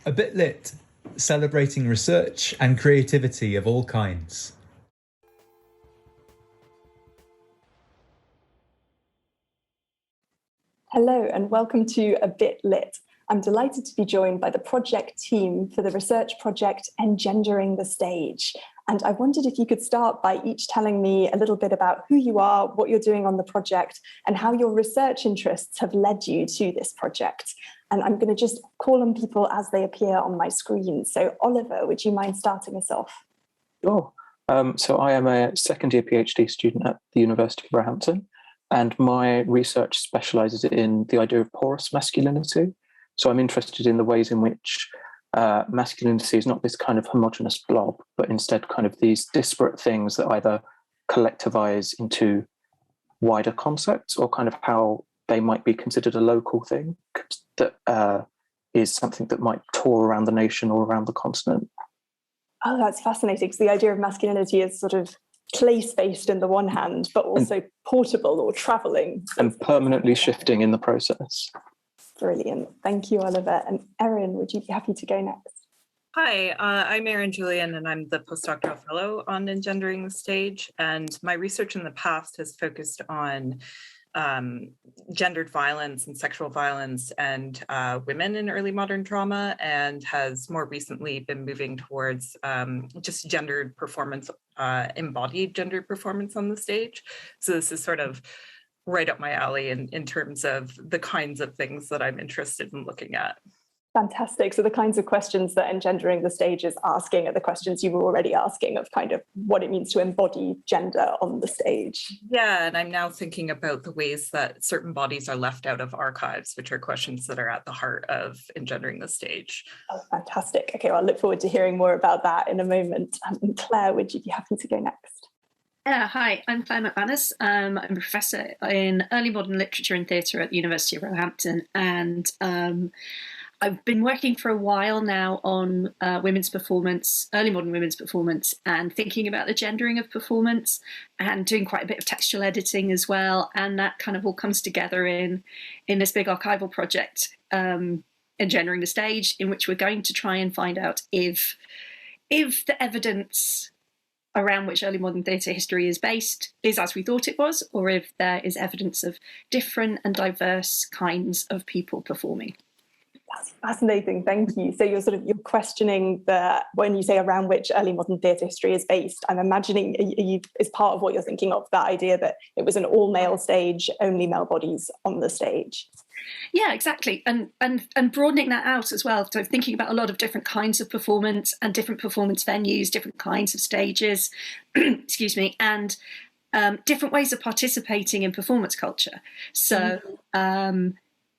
A Bit Lit, celebrating research and creativity of all kinds. Hello and welcome to A Bit Lit. I'm delighted to be joined by the project team for the research project Engendering the Stage. And I wondered if you could start by each telling me a little bit about who you are, what you're doing on the project, and how your research interests have led you to this project. And I'm going to just call on people as they appear on my screen. So Oliver, would you mind starting us off? Sure. So I am a second year PhD student at the University of Roehampton, and my research specialises in the idea of porous masculinity. So I'm interested in the ways in which masculinity is not this kind of homogenous blob, but instead kind of these disparate things that either collectivize into wider concepts or kind of how they might be considered a local thing that is something that might tour around the nation or around the continent. Oh, that's fascinating. So the idea of masculinity is sort of place-based in the one hand, but also portable or travelling. And permanently shifting in the process. Brilliant. Thank you, Oliver. And Erin, would you be happy to go next? Hi, I'm Erin Julian, and I'm the postdoctoral fellow on Engendering the Stage. And my research in the past has focused on gendered violence and sexual violence and women in early modern drama, and has more recently been moving towards just gendered performance, embodied gendered performance on the stage. So this is sort of right up my alley in terms of the kinds of things that I'm interested in looking at. Fantastic. So the kinds of questions that Engendering the Stage is asking are the questions you were already asking of kind of what it means to embody gender on the stage. Yeah, and I'm now thinking about the ways that certain bodies are left out of archives, which are questions that are at the heart of Engendering the Stage. Oh, fantastic. Okay, well, I look forward to hearing more about that in a moment. Claire, would you be happy to go next? Hi, I'm Clare McManus. I'm a professor in early modern literature and theatre at the University of Roehampton, and I've been working for a while now on women's performance, early modern women's performance, and thinking about the gendering of performance, and doing quite a bit of textual editing as well. And that kind of all comes together in this big archival project, Engendering the Stage, in which we're going to try and find out if the evidence around which early modern theatre history is based is as we thought it was, or if there is evidence of different and diverse kinds of people performing. That's fascinating, thank you. So you're questioning when you say around which early modern theatre history is based, I'm imagining is part of what you're thinking of, that idea that it was an all-male stage, only male bodies on the stage. Yeah, exactly. And broadening that out as well. So thinking about a lot of different kinds of performance and different performance venues, different kinds of stages, excuse me, and different ways of participating in performance culture. So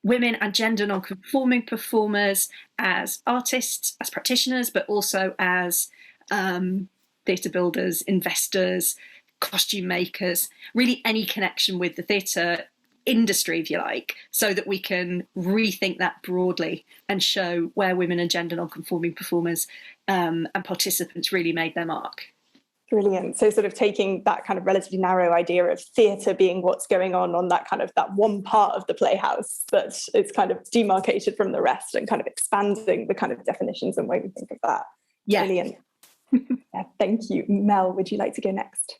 women and gender non-conforming performers as artists, as practitioners, but also as theatre builders, investors, costume makers, really any connection with the theatre industry, if you like, so that we can rethink that broadly and show where women and gender non-conforming performers and participants really made their mark. Brilliant. So sort of taking that kind of relatively narrow idea of theatre being what's going on that kind of that one part of the playhouse that is kind of demarcated from the rest, and kind of expanding the kind of definitions and way we think of that. Yeah. Brilliant. Yeah, thank you. Mel, would you like to go next?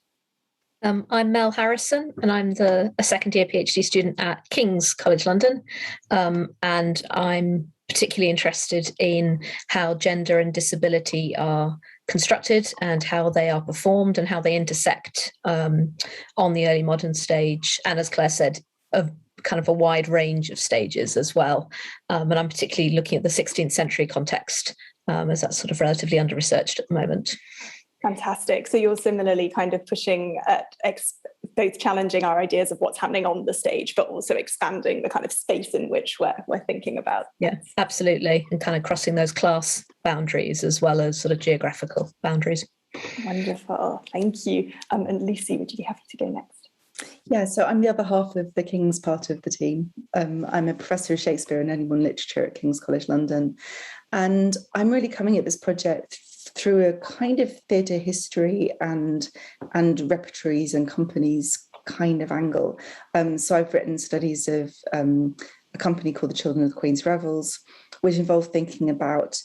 I'm Mel Harrison, and I'm a second year PhD student at King's College London, and I'm particularly interested in how gender and disability are constructed and how they are performed and how they intersect on the early modern stage, and as Claire said, a kind of a wide range of stages as well. And I'm particularly looking at the 16th century context, as that's sort of relatively under-researched at the moment. Fantastic. So you're similarly kind of pushing at both challenging our ideas of what's happening on the stage, but also expanding the kind of space in which we're thinking about. Yeah, absolutely. And kind of crossing those class boundaries as well as sort of geographical boundaries. Wonderful. Thank you. And Lucy, would you be happy to go next? Yeah, so I'm the other half of the King's part of the team. I'm a professor of Shakespeare and early modern literature at King's College London. And I'm really coming at this project through a kind of theatre history and repertories and companies kind of angle. So I've written studies of a company called the Children of the Queen's Revels, which involve thinking about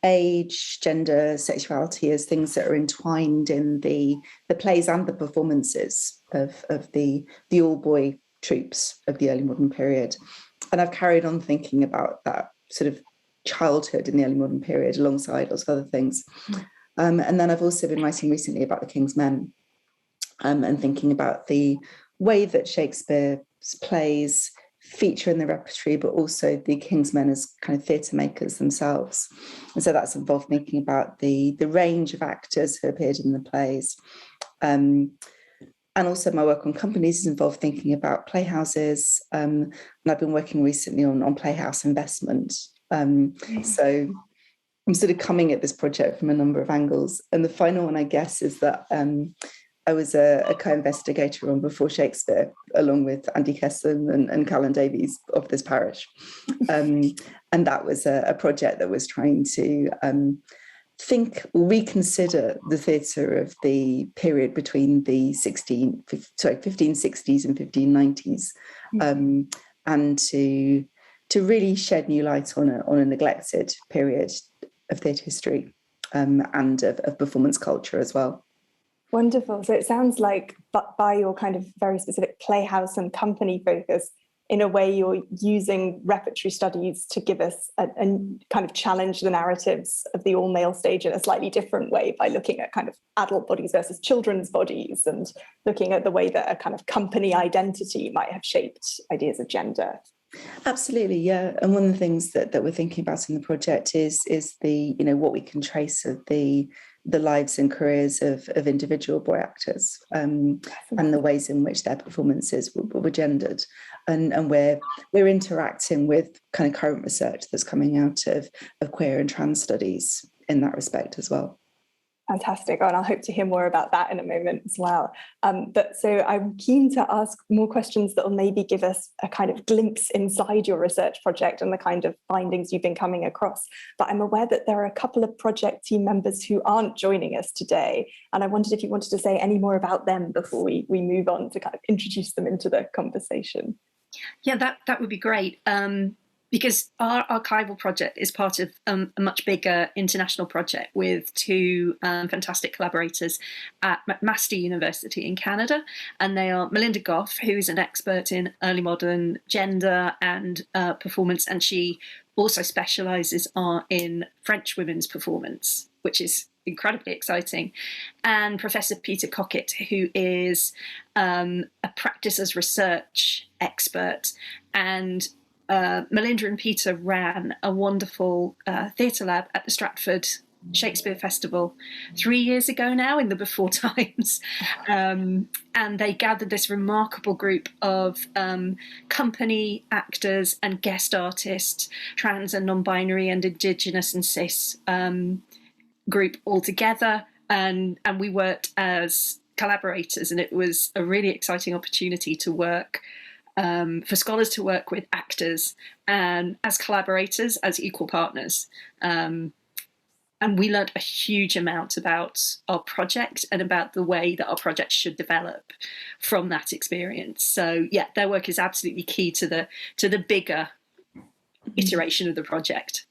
age, gender, sexuality as things that are entwined in the plays and the performances of the all-boy troupes of the early modern period. And I've carried on thinking about that sort of childhood in the early modern period alongside lots of other things. And then I've also been writing recently about the King's Men, and thinking about the way that Shakespeare's plays feature in the repertory, but also the King's Men as kind of theatre makers themselves. And so that's involved thinking about the range of actors who appeared in the plays. And also my work on companies is involved thinking about playhouses. And I've been working recently on playhouse investment. So I'm sort of coming at this project from a number of angles. And the final one, I guess, is that I was a co-investigator on Before Shakespeare, along with Andy Kesson and Callan Davies of this parish. And that was a project that was trying to reconsider the theatre of the period between the 1560s and 1590s, and to really shed new light on a neglected period of theatre history, and of performance culture as well. Wonderful. So it sounds like, but by your kind of very specific playhouse and company focus, in a way you're using repertory studies to give us a kind of challenge the narratives of the all-male stage in a slightly different way, by looking at kind of adult bodies versus children's bodies, and looking at the way that a kind of company identity might have shaped ideas of gender. Absolutely, yeah. And one of the things that we're thinking about in the project is the, what we can trace of the lives and careers of individual boy actors, and the ways in which their performances were gendered, and we're interacting with kind of current research that's coming out of queer and trans studies in that respect as well. Fantastic. And I'll hope to hear more about that in a moment as well. But so I'm keen to ask more questions that will maybe give us a kind of glimpse inside your research project and the kind of findings you've been coming across. But I'm aware that there are a couple of project team members who aren't joining us today. And I wondered if you wanted to say any more about them before we move on to kind of introduce them into the conversation. Yeah, that would be great. Because our archival project is part of a much bigger international project with two fantastic collaborators at McMaster University in Canada. And they are Melinda Goff, who's an expert in early modern gender and performance, and she also specialises in French women's performance, which is incredibly exciting. And Professor Peter Cockett, who is a practice as research expert. And Melinda and Peter ran a wonderful theatre lab at the Stratford Shakespeare Festival 3 years ago now, in the before times. And they gathered this remarkable group of company actors and guest artists, trans and non-binary and indigenous and cis group all together. And we worked as collaborators, and it was a really exciting opportunity to work for scholars to work with actors and as collaborators, as equal partners. And we learned a huge amount about our project and about the way that our project should develop from that experience. So yeah, their work is absolutely key to the bigger iteration of the project.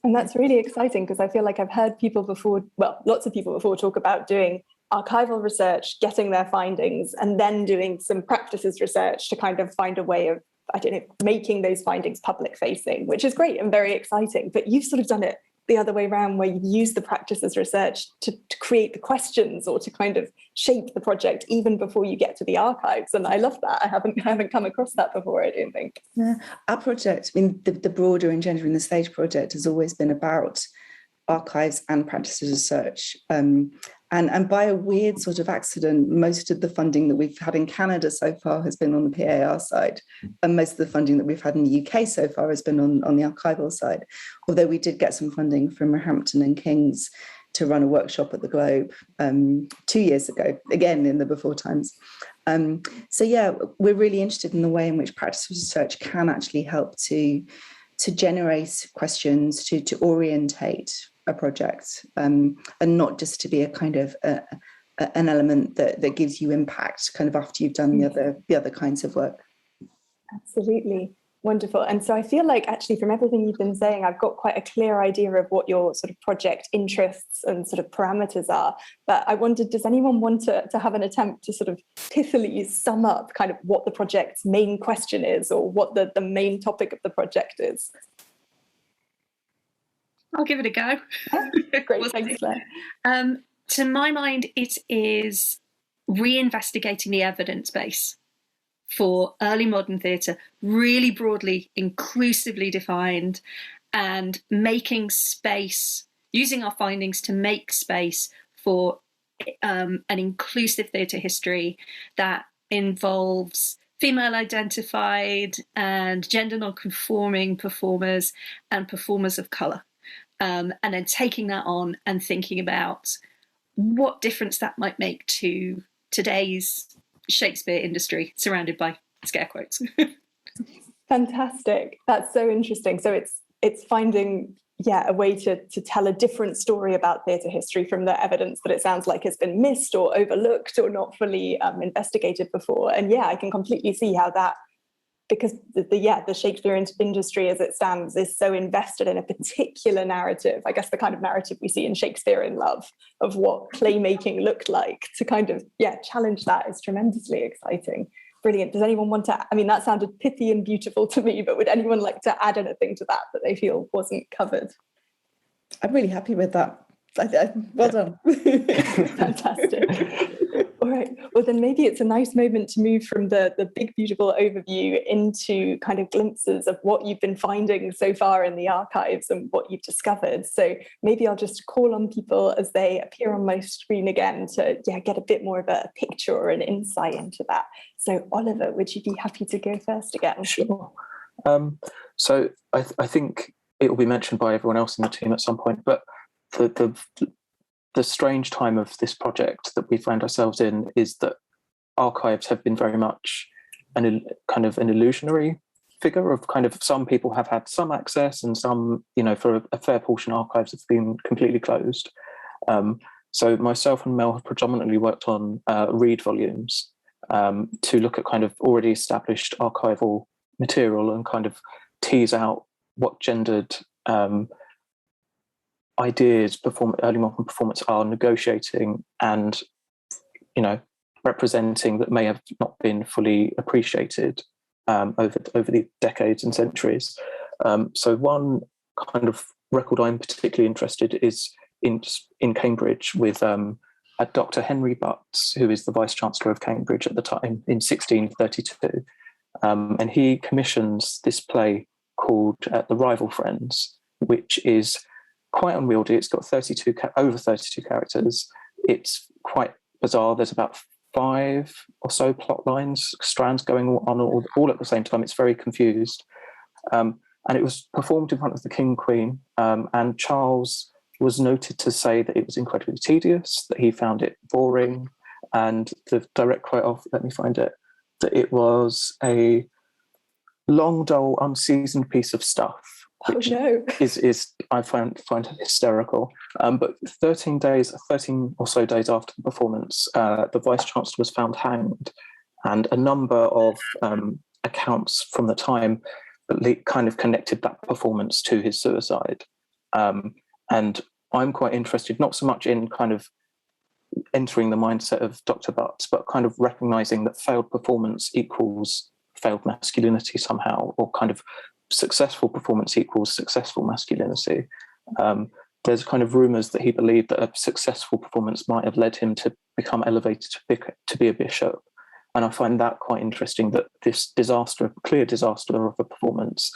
And that's really exciting, because I feel like I've heard people before, well, lots of people before, talk about doing archival research, getting their findings, and then doing some practices research to kind of find a way of, making those findings public facing, which is great and very exciting. But you've sort of done it the other way around, where you've used the practices research to create the questions, or to kind of shape the project even before you get to the archives. And I love that. I haven't come across that before, I don't think. Yeah, our project, the broader Engendering the Stage project has always been about archives and practices research. And by a weird sort of accident, most of the funding that we've had in Canada so far has been on the PAR side, and most of the funding that we've had in the UK so far has been on the archival side. Although we did get some funding from Roehampton and King's to run a workshop at the Globe 2 years ago, again in the before times. So yeah, we're really interested in the way in which practice research can actually help to generate questions, to orientate a project, and not just to be a kind of an element that gives you impact kind of after you've done the other kinds of work. Absolutely. Wonderful. And so I feel like actually from everything you've been saying, I've got quite a clear idea of what your sort of project interests and sort of parameters are. But I wondered, does anyone want to have an attempt to sort of pithily sum up kind of what the project's main question is, or what the main topic of the project is? I'll give it a go. Great, thanks, Claire. To my mind, it is reinvestigating the evidence base for early modern theatre, really broadly, inclusively defined, and making space, using our findings to make space for an inclusive theatre history that involves female identified and gender non-conforming performers and performers of colour. And then taking that on and thinking about what difference that might make to today's Shakespeare industry surrounded by scare quotes. Fantastic. That's so interesting. So it's finding a way to tell a different story about theatre history from the evidence that it sounds like has been missed or overlooked or not fully investigated before. And I can completely see how that, because the Shakespeare industry as it stands is so invested in a particular narrative, I guess the kind of narrative we see in Shakespeare in Love of what playmaking looked like, to kind of challenge that is tremendously exciting. Brilliant. Does anyone want to, I mean, that sounded pithy and beautiful to me, but would anyone like to add anything to that they feel wasn't covered? I'm really happy with that. Well done. Fantastic. All right. Well, then maybe it's a nice moment to move from the big, beautiful overview into kind of glimpses of what you've been finding so far in the archives and what you've discovered. So maybe I'll just call on people as they appear on my screen again to get a bit more of a picture or an insight into that. So Oliver, would you be happy to go first again? Sure. So I think it will be mentioned by everyone else in the team at some point, but the strange time of this project that we find ourselves in is that archives have been very much an illusionary figure of kind of, some people have had some access and some, for a fair portion, archives have been completely closed. So myself and Mel have predominantly worked on read volumes to look at kind of already established archival material and kind of tease out what gendered ideas early modern performance are negotiating and representing that may have not been fully appreciated over the decades and centuries. So one kind of record I'm particularly interested is in Cambridge with Dr. Henry Butts, who is the Vice Chancellor of Cambridge at the time in 1632, and he commissions this play called The Rival Friends, which is quite unwieldy. It's got over 32 characters. It's quite bizarre. There's about 5 or so plot lines, strands going on all at the same time. It's very confused. And it was performed in front of the King and Queen. And Charles was noted to say that it was incredibly tedious, that he found it boring. And the direct quote of, let me find it, that it was a long, dull, unseasoned piece of stuff. Which is I find hysterical. But 13 or so days after the performance, the Vice Chancellor was found hanged, and a number of accounts from the time kind of connected that performance to his suicide. And I'm quite interested, not so much in kind of entering the mindset of Dr. Butts, but kind of recognizing that failed performance equals failed masculinity somehow, or kind of successful performance equals successful masculinity. There's kind of rumours that he believed that a successful performance might have led him to become elevated to be a bishop. And I find that quite interesting, that this clear disaster of a performance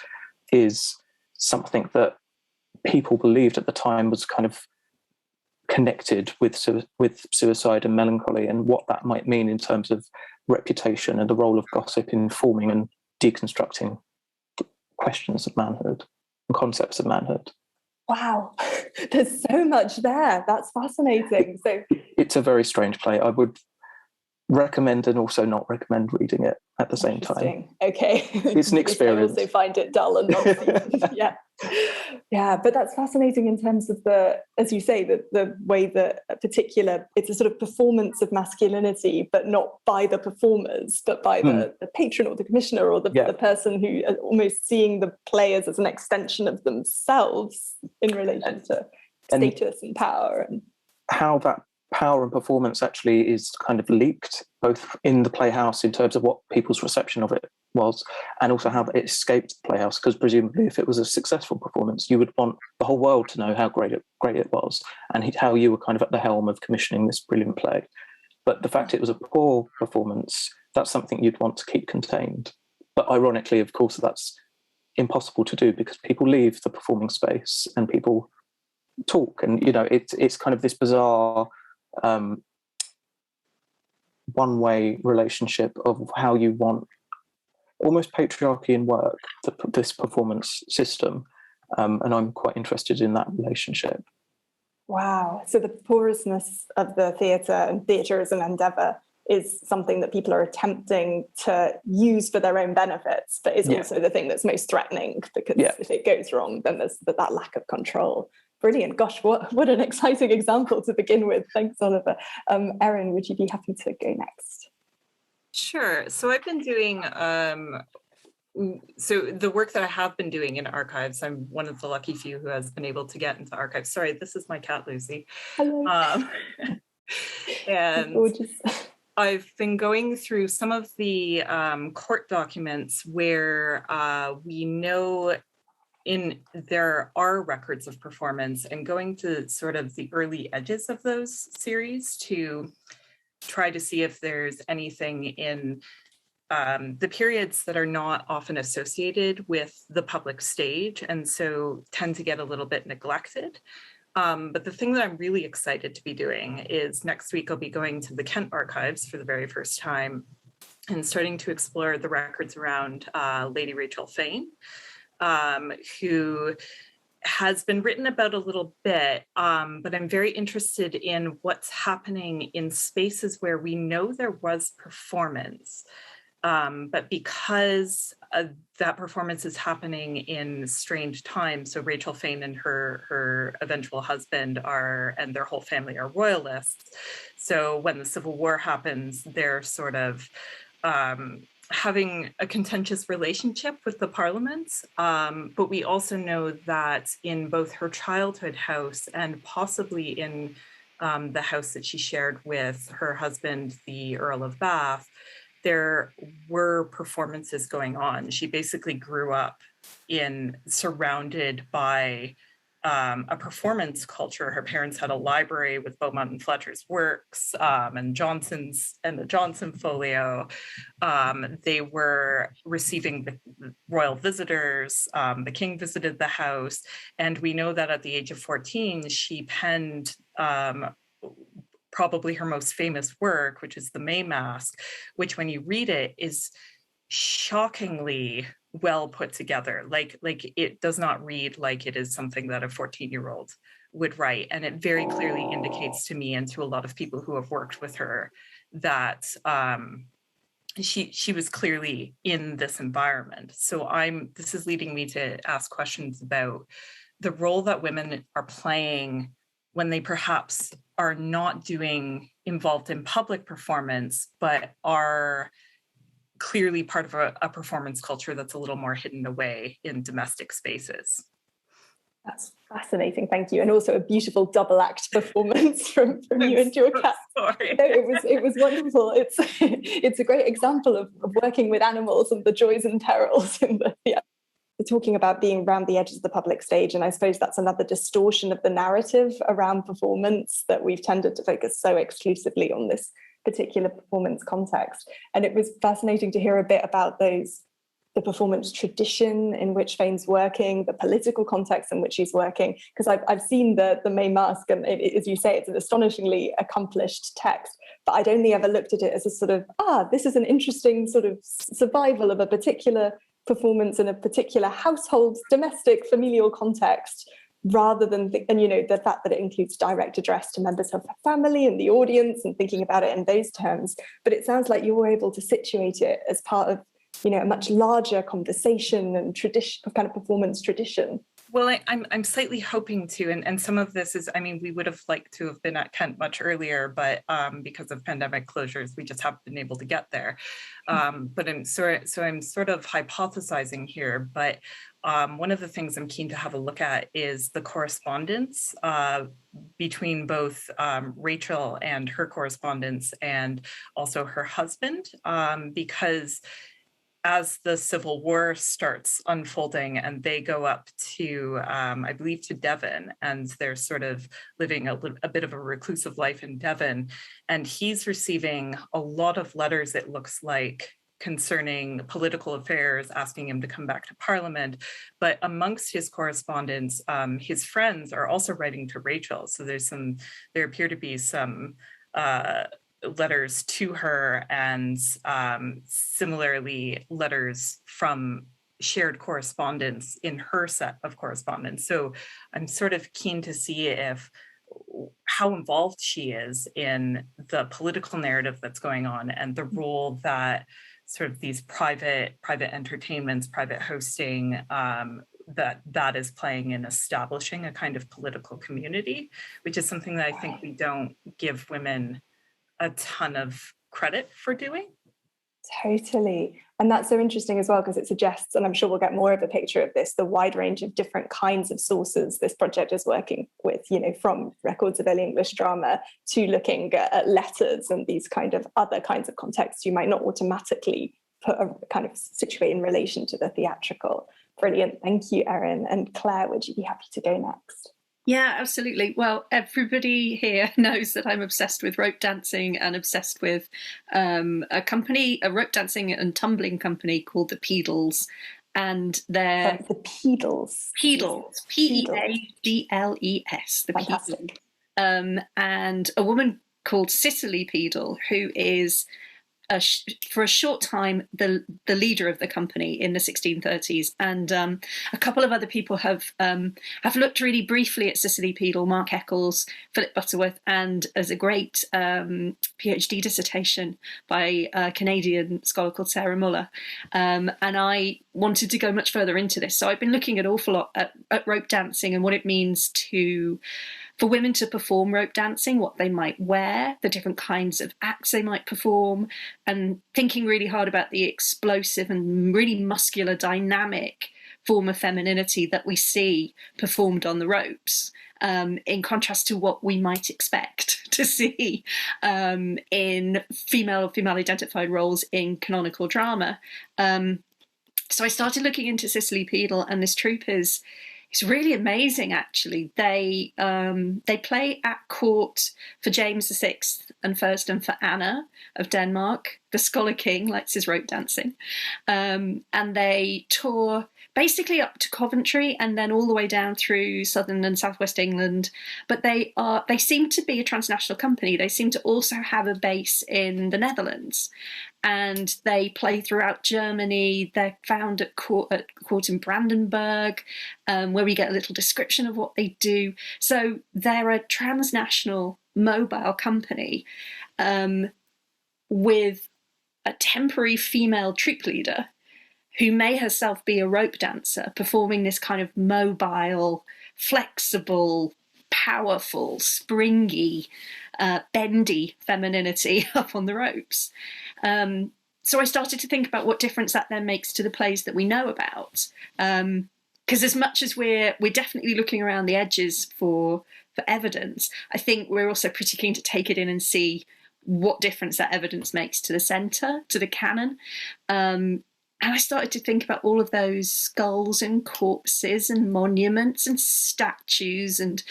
is something that people believed at the time was kind of connected with suicide and melancholy, and what that might mean in terms of reputation and the role of gossip in forming and deconstructing questions of manhood and concepts of manhood. Wow, there's so much there. That's fascinating. So it's a very strange play. I would recommend and also not recommend reading it at the same time. Okay. It's an experience. I also find it dull and not yeah, but that's fascinating in terms of as you say, the way that it's a sort of performance of masculinity, but not by the performers, but by the patron or the commissioner or the person who are almost seeing the players as an extension of themselves in relation to status and power. And how that power and performance actually is kind of leaked, both in the playhouse in terms of what people's reception of it was, and also how it escaped the playhouse, because presumably if it was a successful performance, you would want the whole world to know how great it was, and how you were kind of at the helm of commissioning this brilliant play. But the fact it was a poor performance, that's something you'd want to keep contained. But ironically, of course, that's impossible to do, because people leave the performing space and people talk, and it's kind of this bizarre one-way relationship of how you want almost patriarchy in work, this performance system, and I'm quite interested in that relationship. Wow. So the porousness of the theatre, and theatre as an endeavour, is something that people are attempting to use for their own benefits, but is also the thing that's most threatening, because if it goes wrong, then there's that lack of control. Brilliant. Gosh, what an exciting example to begin with. Thanks, Oliver. Erin, would you be happy to go next? Sure. So I've been doing, so the work that I have been doing in archives, I'm one of the lucky few who has been able to get into archives. Sorry, this is my cat, Lucy. Hello. And gorgeous. I've been going through some of the court documents where we know there are records of performance, and going to sort of the early edges of those series to try to see if there's anything in the periods that are not often associated with the public stage, and so tend to get a little bit neglected. But the thing that I'm really excited to be doing is next week I'll be going to the Kent archives for the very first time and starting to explore the records around Lady Rachel Fane, who has been written about a little bit, but I'm very interested in what's happening in spaces where we know there was performance, but because that performance is happening in strange times. So Rachel Fane and her eventual husband and their whole family are royalists. So when the Civil War happens, they're sort of having a contentious relationship with the parliaments. But we also know that in both her childhood house and possibly in the house that she shared with her husband, the Earl of Bath, there were performances going on. She basically grew up surrounded by a performance culture. Her parents had a library with Beaumont and Fletcher's works and the Johnson folio. They were receiving the royal visitors. The king visited the house, and we know that at the age of 14, she penned probably her most famous work, which is the May Masque, which when you read it is shockingly well put together. Like it does not read like it is something that a 14-year-old would write. And it very clearly indicates to me and to a lot of people who have worked with her that she was clearly in this environment. So this is leading me to ask questions about the role that women are playing when they perhaps are not involved in public performance, but are clearly part of a performance culture that's a little more hidden away in domestic spaces. That's fascinating, thank you. And also a beautiful double act performance from you and your cat. Sorry. No, it was wonderful. It's a great example of working with animals and the joys and perils in talking about being around the edges of the public stage. And I suppose that's another distortion of the narrative around performance, that we've tended to focus so exclusively on this particular performance context. And it was fascinating to hear a bit about the performance tradition in which Fane's working, the political context in which she's working, because I've seen the May Masque, and as you say, it's an astonishingly accomplished text, but I'd only ever looked at it as a sort of, this is an interesting sort of survival of a particular performance in a particular household, domestic, familial context. rather than, and the fact that it includes direct address to members of the family and the audience and thinking about it in those terms. But it sounds like you were able to situate it as part of, a much larger conversation and tradition, kind of performance tradition. Well, I'm slightly hoping to, and some of this is, we would have liked to have been at Kent much earlier, but because of pandemic closures, we just haven't been able to get there. But I'm sort of hypothesizing here, but one of the things I'm keen to have a look at is the correspondence between both Rachel and her correspondence and also her husband, because as the Civil War starts unfolding and they go up to, I believe, to Devon, and they're sort of living a bit of a reclusive life in Devon, and he's receiving a lot of letters, it looks like, concerning political affairs, asking him to come back to Parliament. But amongst his correspondence, his friends are also writing to Rachel. So there appear to be some letters to her, and similarly letters from shared correspondence in her set of correspondence. So I'm sort of keen to see how involved she is in the political narrative that's going on, and the role that sort of these private entertainments, private hosting, that is playing in establishing a kind of political community, which is something that I think we don't give women a ton of credit for doing. Totally. And that's so interesting as well, because it suggests, and I'm sure we'll get more of a picture of this, the wide range of different kinds of sources this project is working with, from records of early English drama to looking at letters and these kind of other kinds of contexts you might not automatically put a kind of situate in relation to the theatrical. Brilliant. Thank you, Erin. And Claire, would you be happy to go next? Yeah, absolutely. Well, everybody here knows that I'm obsessed with rope dancing and obsessed with a rope dancing and tumbling company called the Pedals. And they're the Pedals. Pedals. P-E-A-D-L-E-S. The Fantastic. Pedals. And a woman called Cicely Pedal, who is for a short time the leader of the company in the 1630s, and a couple of other people have looked really briefly at Cicely Pedal, Mark Eccles, Philip Butterworth, and as a great PhD dissertation by a Canadian scholar called Sarah Muller, and I wanted to go much further into this, so I've been looking an awful lot at rope dancing and what it means for women to perform rope dancing, what they might wear, the different kinds of acts they might perform, and thinking really hard about the explosive and really muscular, dynamic form of femininity that we see performed on the ropes, in contrast to what we might expect to see in female identified roles in canonical drama. So I started looking into Cicely Pedal, and this troupe is really amazing, actually. They play at court for James VI and first, and for Anna of Denmark. The Scholar King likes his rope dancing. And they tour basically up to Coventry and then all the way down through southern and southwest England. But they seem to be a transnational company. They seem to also have a base in the Netherlands. And they play throughout Germany. They're found at court in Brandenburg, where we get a little description of what they do. So they're a transnational mobile company with a temporary female troupe leader who may herself be a rope dancer, performing this kind of mobile, flexible, powerful, springy, bendy femininity up on the ropes. So I started to think about what difference that then makes to the plays that we know about. Because as much as we're definitely looking around the edges for evidence, I think we're also pretty keen to take it in and see what difference that evidence makes to the centre, to the canon. And I started to think about all of those skulls and corpses and monuments and statues and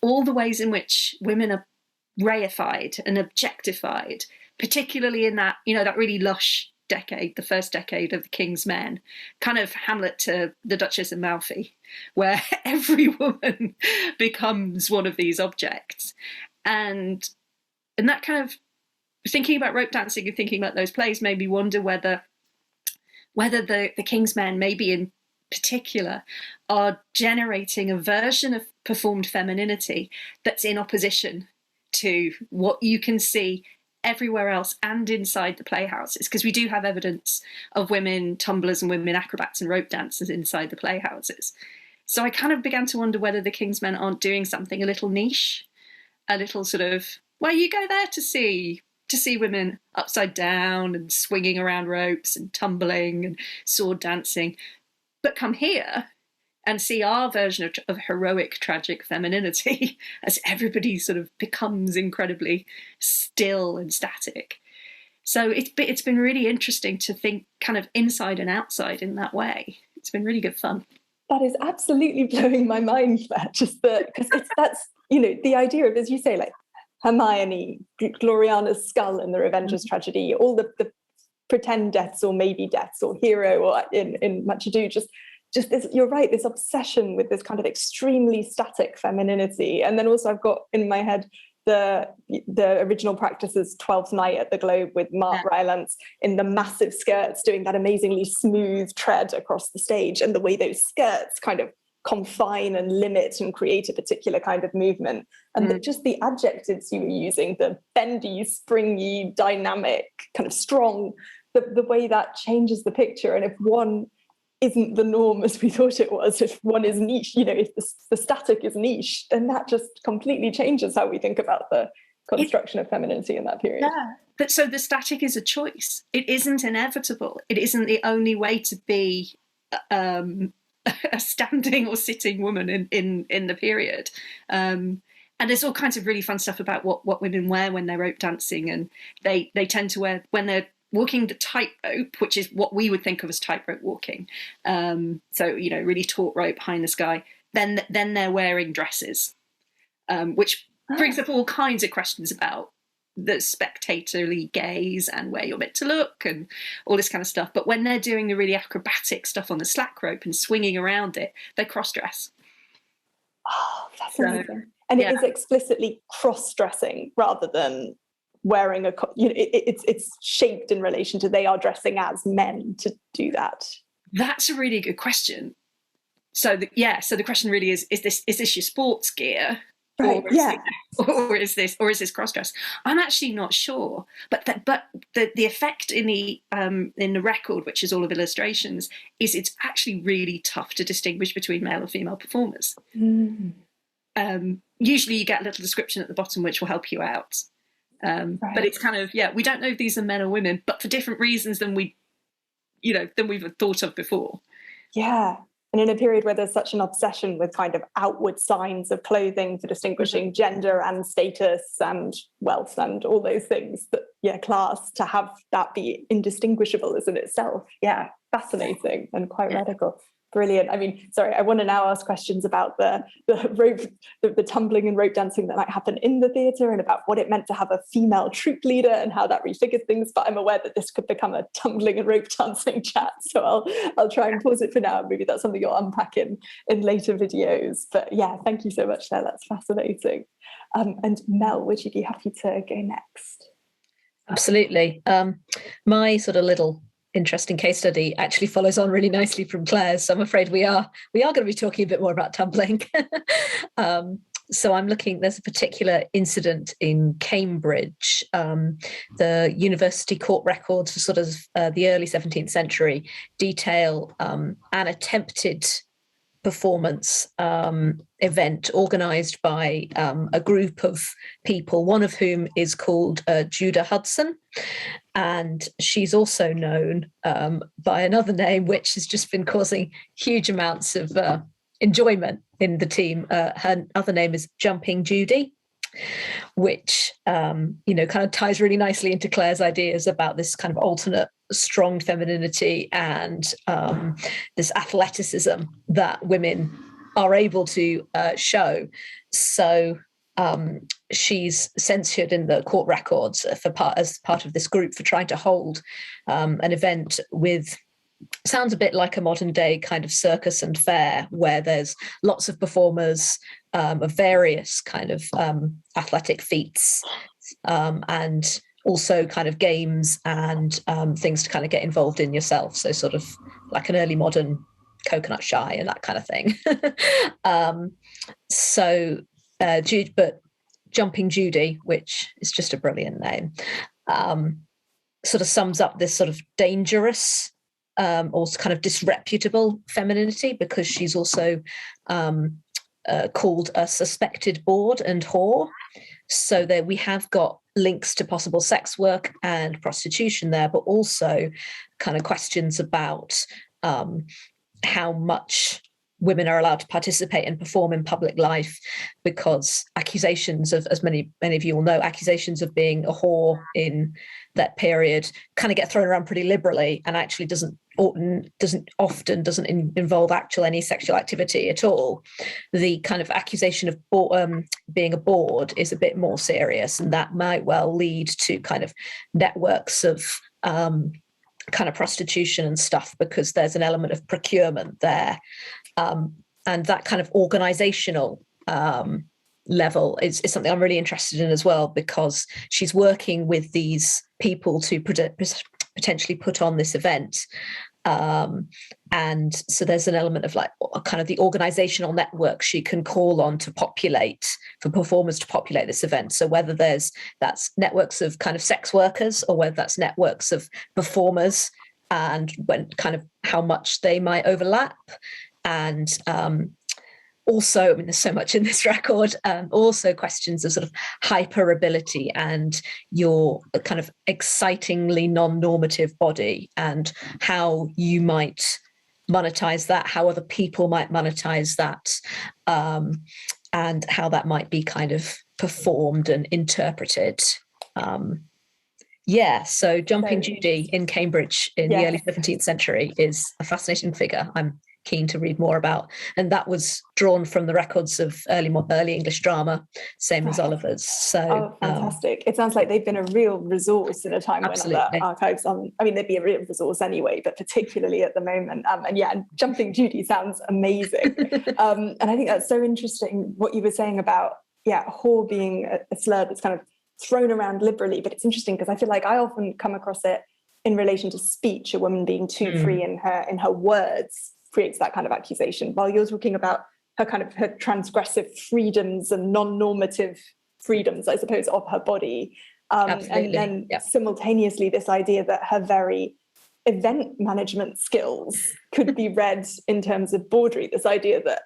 all the ways in which women are reified and objectified, particularly in that, that really lush decade, the first decade of the King's Men, kind of Hamlet to the Duchess of Malfi, where every woman becomes one of these objects. And that kind of thinking about rope dancing and thinking about those plays made me wonder whether the King's Men maybe in particular are generating a version of performed femininity that's in opposition to what you can see everywhere else and inside the playhouses, because we do have evidence of women tumblers and women acrobats and rope dancers inside the playhouses. So I kind of began to wonder whether the King's Men aren't doing something a little niche, a little sort of, well, you go there to see women upside down and swinging around ropes and tumbling and sword dancing, but come here and see our version of heroic, tragic femininity as everybody sort of becomes incredibly still and static. So it's been really interesting to think kind of inside and outside in that way. It's been really good fun. That is absolutely blowing my mind, Claire, just because that's, you know, the idea of, as you say, like Hermione, Gloriana's skull in the Revenger's tragedy, all the pretend deaths or maybe deaths, or hero, or in Much Ado, just this, you're right, this obsession with this kind of extremely static femininity. And then also I've got in my head the original practices 12th Night at the Globe with Mark Rylance in the massive skirts doing that amazingly smooth tread across the stage, and the way those skirts kind of confine and limit and create a particular kind of movement. And just the adjectives you were using, the bendy, springy, dynamic, kind of strong, the way that changes the picture. And if one isn't the norm as we thought it was, if one is niche, you know, if the static is niche, then that just completely changes how we think about the construction of femininity in that period. Yeah, but so the static is a choice. It isn't inevitable. It isn't the only way to be a standing or sitting woman in the period. And there's all kinds of really fun stuff about what women wear when they're rope dancing, and they tend to wear, when they're walking the tightrope, which is what we would think of as tightrope walking. So, you know, really taut rope high in the sky. Then they're wearing dresses, which brings up all kinds of questions about the spectatorly gaze and where you're meant to look and all this kind of stuff. But when they're doing the really acrobatic stuff on the slack rope and swinging around it, they cross-dress. Oh, fascinating. And it is explicitly cross-dressing rather than wearing it's shaped in relation to they are dressing as men to do that. That's a really good question. So the question really is this your sports gear, right? Or is this cross dress? I'm actually not sure, but the effect in the record, which is all of illustrations, is it's actually really tough to distinguish between male and female performers. Usually you get a little description at the bottom which will help you out. But it's kind of, we don't know if these are men or women, but for different reasons than we've thought of before. Yeah. And in a period where there's such an obsession with kind of outward signs of clothing for distinguishing gender and status and wealth and all those things, that, class, to have that be indistinguishable is in itself, fascinating and quite radical. Brilliant. I mean, sorry, I want to now ask questions about the rope, the tumbling and rope dancing that might happen in the theatre, and about what it meant to have a female troupe leader and how that refigured things. But I'm aware that this could become a tumbling and rope dancing chat, so I'll try and pause it for now. Maybe that's something you'll unpack in later videos. But thank you so much there. That's fascinating. And Mel, would you be happy to go next? Absolutely. My sort of little interesting case study actually follows on really nicely from Claire's, so I'm afraid we are going to be talking a bit more about tumbling. So I'm looking, there's a particular incident in Cambridge. The university court records for sort of the early 17th century detail an attempted performance event organised by a group of people, one of whom is called Judah Hudson. And she's also known by another name, which has just been causing huge amounts of enjoyment in the team. Her other name is Jumping Judy, which, kind of ties really nicely into Claire's ideas about this kind of alternate strong femininity and this athleticism that women are able to show. So she's censured in the court records as part of this group for trying to hold an event with, sounds a bit like a modern day kind of circus and fair, where there's lots of performers of various kind of athletic feats and also kind of games and things to kind of get involved in yourself. So sort of like an early modern coconut shy and that kind of thing. But Jumping Judy, which is just a brilliant name, sort of sums up this sort of dangerous or kind of disreputable femininity, because she's also called a suspected bawd and whore. So that we have got links to possible sex work and prostitution there, but also kind of questions about how much women are allowed to participate and perform in public life, because accusations of, as many of you will know, accusations of being a whore in that period kind of get thrown around pretty liberally, and actually doesn't involve any sexual activity at all. The kind of accusation of being a bawd is a bit more serious, and that might well lead to kind of networks of kind of prostitution and stuff, because there's an element of procurement there. And that kind of organizational level is something I'm really interested in as well, because she's working with these people to potentially put on this event. And so there's an element of like kind of the organizational network she can call on to populate, for performers to populate this event. So whether that's networks of kind of sex workers, or whether that's networks of performers, and when kind of how much they might overlap. And also, I mean, there's so much in this record, also questions of sort of hyperability and your kind of excitingly non-normative body, and how you might monetize that, how other people might monetize that, and how that might be kind of performed and interpreted. So Jumping Judy in Cambridge in the early 17th century is a fascinating figure I'm keen to read more about, and that was drawn from the records of early English drama, same as Oliver's. So fantastic. It sounds like they've been a real resource in a time absolutely. when other archives they'd be a real resource anyway, but particularly at the moment. And Jumping Judy sounds amazing. And I think that's so interesting what you were saying about whore being a slur that's kind of thrown around liberally. But it's interesting because I feel like I often come across it in relation to speech, a woman being too free in her words creates that kind of accusation, while you're talking about her transgressive freedoms and non-normative freedoms, I suppose, of her body. And then simultaneously this idea that her very event management skills could be read in terms of bawdry, this idea that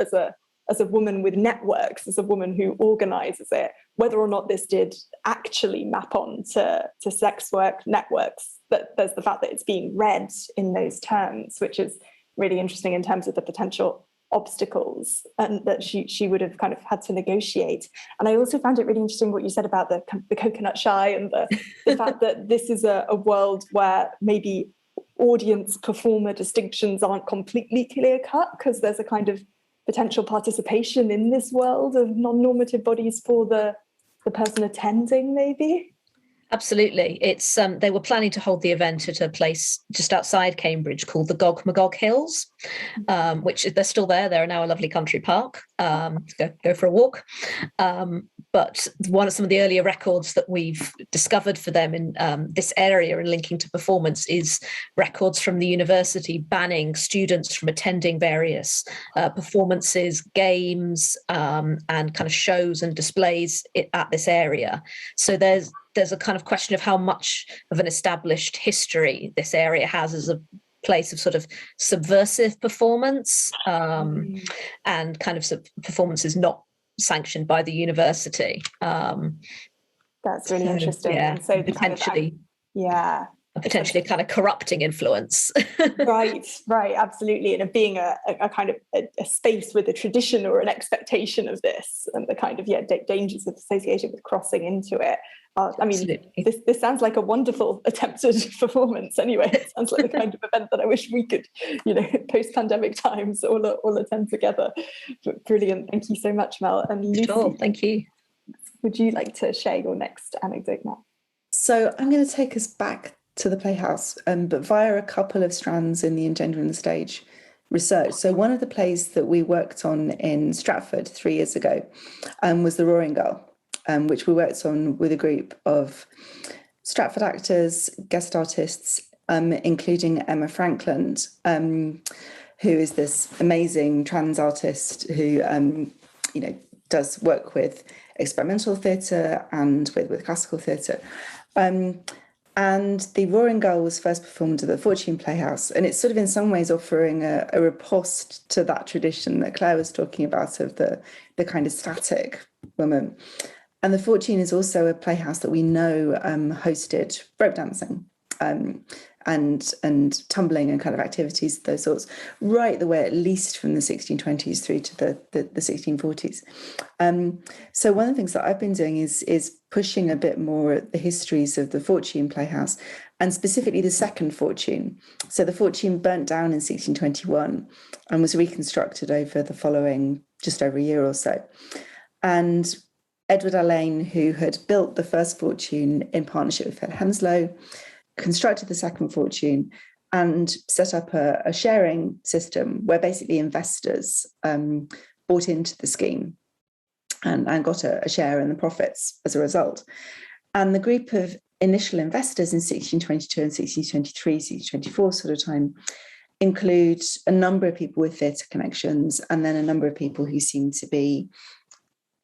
as a woman with networks, as a woman who organizes it, whether or not this did actually map on to sex work networks, but there's the fact that it's being read in those terms, which is really interesting in terms of the potential obstacles and that she would have kind of had to negotiate. And I also found it really interesting what you said about the coconut shy and the fact that this is a world where maybe audience performer distinctions aren't completely clear cut, because there's a kind of potential participation in this world of non-normative bodies for the person attending, maybe. Absolutely. It's they were planning to hold the event at a place just outside Cambridge called the Gog Magog Hills, which they're still there. They're now a lovely country park. Go for a walk. But one of some of the earlier records that we've discovered for them in this area and linking to performance is records from the university banning students from attending various performances, games, and kind of shows and displays at this area. So there's a kind of question of how much of an established history this area has as a place of sort of subversive performance, and kind of performances not sanctioned by the university. That's really interesting. Yeah, and so potentially kind of corrupting influence. right, absolutely. And of being a kind of a space with a tradition or an expectation of this, and the kind of dangers associated with crossing into it. This sounds like a wonderful attempted performance anyway. It sounds like the kind of event that I wish we could, post-pandemic times all attend together. But brilliant. Thank you so much, Mel. And Lucy, sure, thank you. Would you like to share your next anecdote now? So I'm going to take us back to the Playhouse, but via a couple of strands in the Engendering the Stage research. So one of the plays that we worked on in Stratford 3 years ago was The Roaring Girl, which we worked on with a group of Stratford actors, guest artists, including Emma Frankland. who is this amazing trans artist who, does work with experimental theatre and with classical theatre. And The Roaring Gull was first performed at the Fortune Playhouse. And it's sort of in some ways offering a riposte to that tradition that Claire was talking about of the kind of static woman. And the Fortune is also a playhouse that we know hosted rope dancing and tumbling and kind of activities of those sorts, right the way at least from the 1620s through to the 1640s. So one of the things that I've been doing is pushing a bit more at the histories of the Fortune Playhouse, and specifically the second Fortune. So the Fortune burnt down in 1621 and was reconstructed over the following just over a year or so. And Edward Alleyne, who had built the first Fortune in partnership with Henslow, constructed the second Fortune and set up a sharing system where basically investors bought into the scheme and got a share in the profits as a result. And the group of initial investors in 1622 and 1623, 1624 sort of time include a number of people with theatre connections, and then a number of people who seem to be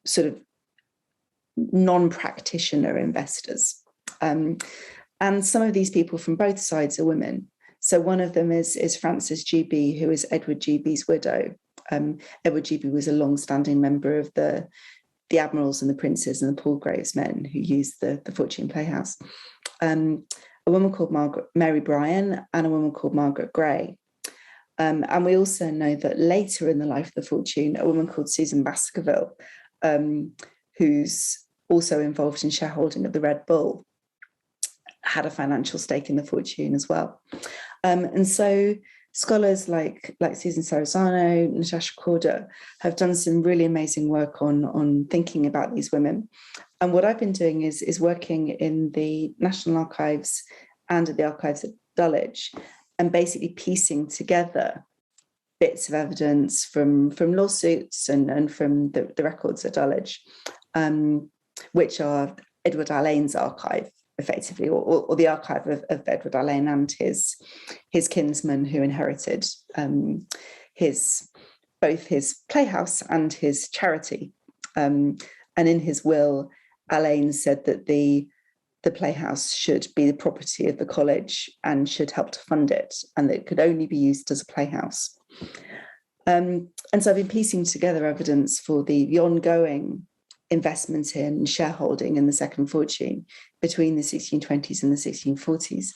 sort of non-practitioner investors. And some of these people from both sides are women. So one of them is Frances Juby, who is Edward Juby's widow. Edward Juby was a long-standing member of the admirals and the princes and the Palgraves men who used the Fortune Playhouse. A woman called Mary Bryan and a woman called Margaret Gray. And we also know that later in the life of the Fortune, a woman called Susan Baskerville, who's also involved in shareholding of the Red Bull, had a financial stake in the Fortune as well. And so scholars like Susan Sarasano, Natasha Korda have done some really amazing work on thinking about these women. And what I've been doing is working in the National Archives and at the archives at Dulwich, and basically piecing together bits of evidence from lawsuits and from the records at Dulwich, which are Edward Alleyne's archive, effectively, or the archive of Edward Alleyne and his kinsman who inherited both his playhouse and his charity. And in his will, Alleyne said that the playhouse should be the property of the college and should help to fund it, and that it could only be used as a playhouse. And so I've been piecing together evidence for the ongoing investment in shareholding in the second Fortune between the 1620s and the 1640s,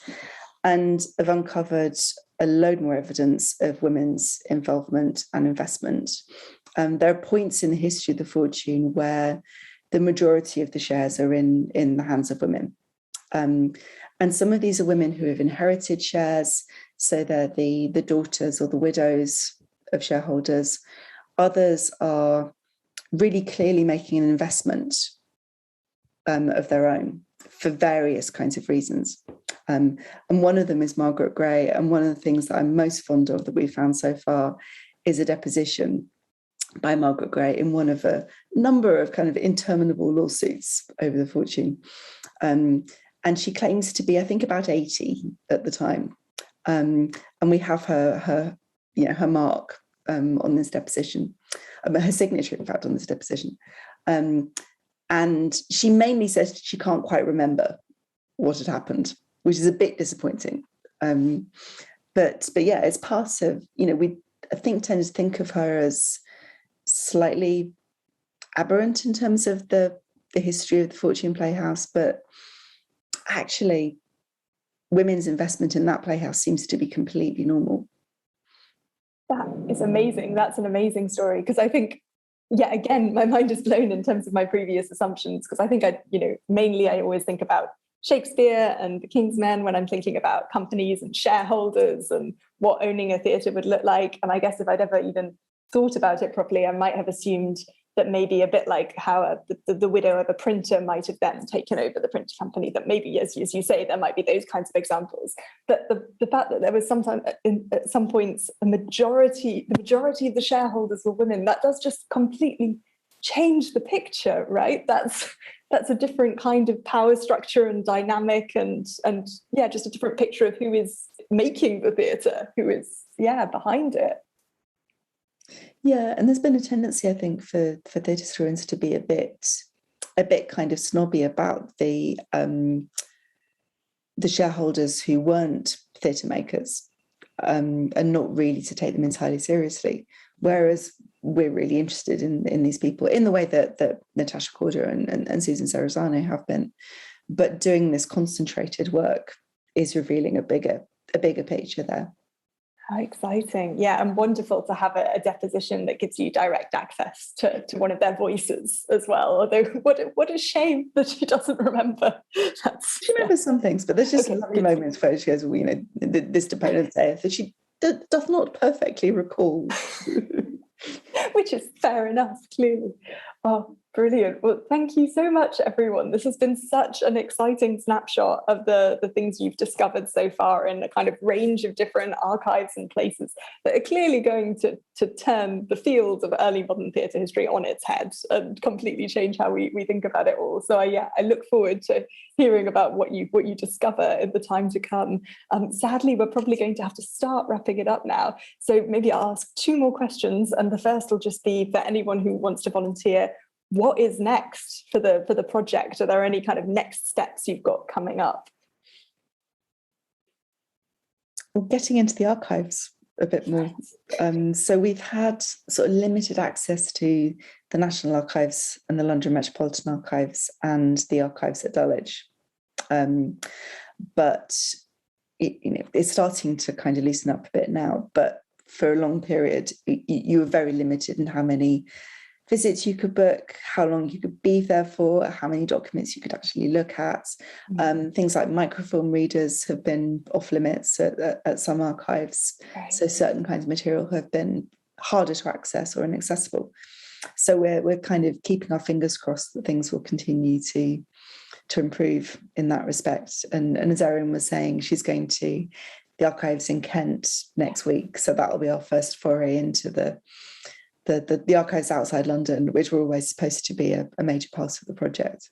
and have uncovered a load more evidence of women's involvement and investment. There are points in the history of the Fortune where the majority of the shares are in the hands of women. And some of these are women who have inherited shares, so they're the daughters or the widows of shareholders. Others are really clearly making an investment of their own for various kinds of reasons. And one of them is Margaret Gray. And one of the things that I'm most fond of that we've found so far is a deposition by Margaret Gray in one of a number of kind of interminable lawsuits over the Fortune. And she claims to be, I think, about 80 at the time. And we have her mark on this deposition, her signature, in fact, on this deposition. And she mainly says she can't quite remember what had happened, which is a bit disappointing. But yeah, it's part of, we I think tend to think of her as slightly aberrant in terms of the history of the Fortune Playhouse, but actually women's investment in that playhouse seems to be completely normal. That is amazing. That's an amazing story, because I think, yeah, again, my mind is blown in terms of my previous assumptions, because I think mainly I always think about Shakespeare and the King's Men when I'm thinking about companies and shareholders and what owning a theatre would look like. And I guess if I'd ever even thought about it properly, I might have assumed that maybe a bit like how the widow of a printer might have then taken over the print company, that maybe, as you say, there might be those kinds of examples. But the fact that there was sometimes at some points the majority of the shareholders were women, that does just completely change the picture, right? That's a different kind of power structure and dynamic, and yeah, just a different picture of who is making the theatre, who is behind it. Yeah, and there's been a tendency, I think, for theatre historians to be a bit kind of snobby about the shareholders who weren't theatre makers, and not really to take them entirely seriously. Whereas we're really interested in these people in the way that Natasha Corder and Susan Serrazano have been. But doing this concentrated work is revealing a bigger picture there. How exciting. Yeah, and wonderful to have a deposition that gives you direct access to one of their voices as well. Although what a shame that she doesn't remember. She remembers some things, but there's just lovely moments where she goes, well, you know, this deponent saith that she does not perfectly recall. Which is fair enough, clearly. Oh, brilliant. Well, thank you so much, everyone. This has been such an exciting snapshot of the things you've discovered so far in a kind of range of different archives and places that are clearly going to turn the field of early modern theatre history on its head and completely change how we think about it all. So I look forward to hearing about what you discover in the time to come. Sadly, we're probably going to have to start wrapping it up now. So maybe I'll ask two more questions, and the first will just be for anyone who wants to volunteer. What is next for the project? Are there any kind of next steps you've got coming up? Well, getting into the archives a bit more. So we've had sort of limited access to the National Archives and the London Metropolitan Archives and the archives at Dulwich. But it's starting to kind of loosen up a bit now. But for a long period, you were very limited in how many visits you could book, how long you could be there for, how many documents you could actually look at. Things like microfilm readers have been off limits at some archives. Right. So certain kinds of material have been harder to access or inaccessible. So we're kind of keeping our fingers crossed that things will continue to improve in that respect. And as Erin was saying, she's going to the archives in Kent next week. So that'll be our first foray into the archives outside London, which were always supposed to be a major part of the project.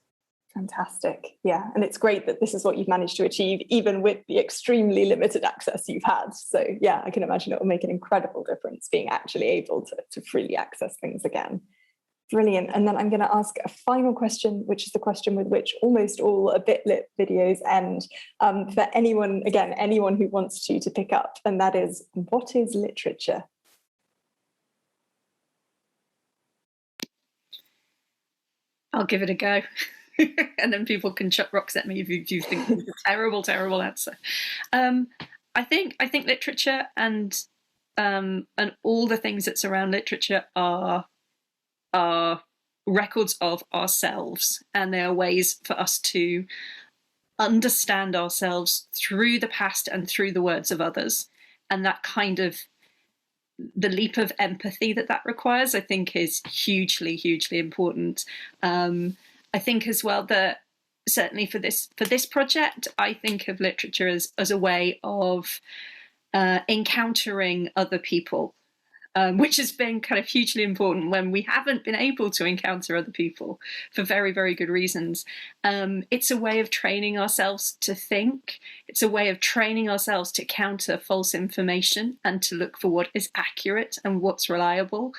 Fantastic. Yeah. And it's great that this is what you've managed to achieve, even with the extremely limited access you've had. So yeah, I can imagine it will make an incredible difference being actually able to freely access things again. Brilliant. And then I'm going to ask a final question, which is the question with which almost all A Bit Lit videos end, for anyone who wants to pick up. And that is, what is literature? I'll give it a go. And then people can chuck rocks at me if you think it's a terrible, terrible answer. I think literature and all the things that surround literature are records of ourselves, and they are ways for us to understand ourselves through the past and through the words of others. And that kind of the leap of empathy that requires, I think, is hugely, hugely important. I think as well that certainly for this project, I think of literature as a way of encountering other people, which has been kind of hugely important when we haven't been able to encounter other people for very, very good reasons. It's a way of training ourselves to think. It's a way of training ourselves to counter false information and to look for what is accurate and what's reliable.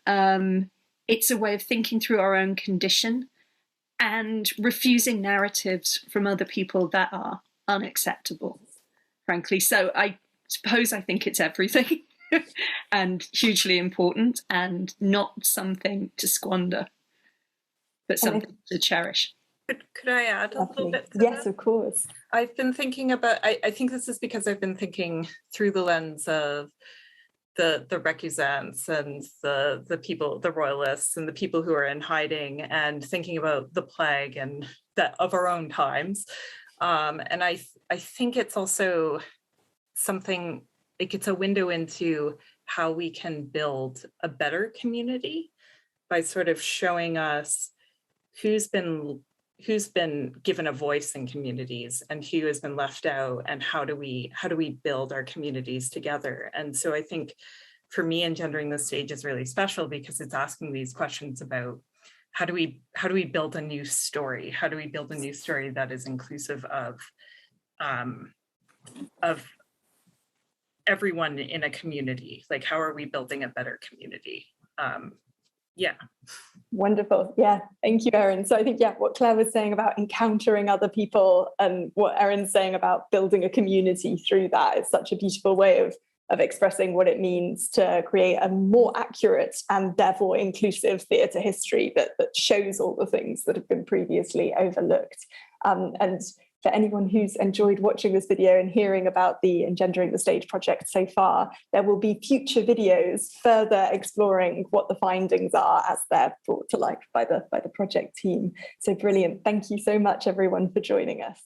It's a way of thinking through our own condition and refusing narratives from other people that are unacceptable, frankly. So I suppose I think it's everything. And hugely important, and not something to squander, but something to cherish. Could I add a little bit to Yes, that? of course. I've been thinking about, I think this is because I've been thinking through the lens of the recusants and the people, the royalists and the people who are in hiding, and thinking about the plague and that of our own times. And I think it's also something, like it's a window into how we can build a better community by sort of showing us who's been given a voice in communities and who has been left out, and how do we build our communities together. And so I think for me, Engendering the Stage is really special because it's asking these questions about how do we build a new story? How do we build a new story that is inclusive of everyone in a community? Like, how are we building a better community? Yeah. Wonderful. Yeah. Thank you, Erin. So I think, yeah, what Claire was saying about encountering other people and what Erin's saying about building a community through that is such a beautiful way of expressing what it means to create a more accurate and therefore inclusive theatre history that shows all the things that have been previously overlooked. And for anyone who's enjoyed watching this video and hearing about the Engendering the Stage project so far, there will be future videos further exploring what the findings are as they're brought to life by the project team. So brilliant. Thank you so much, everyone, for joining us.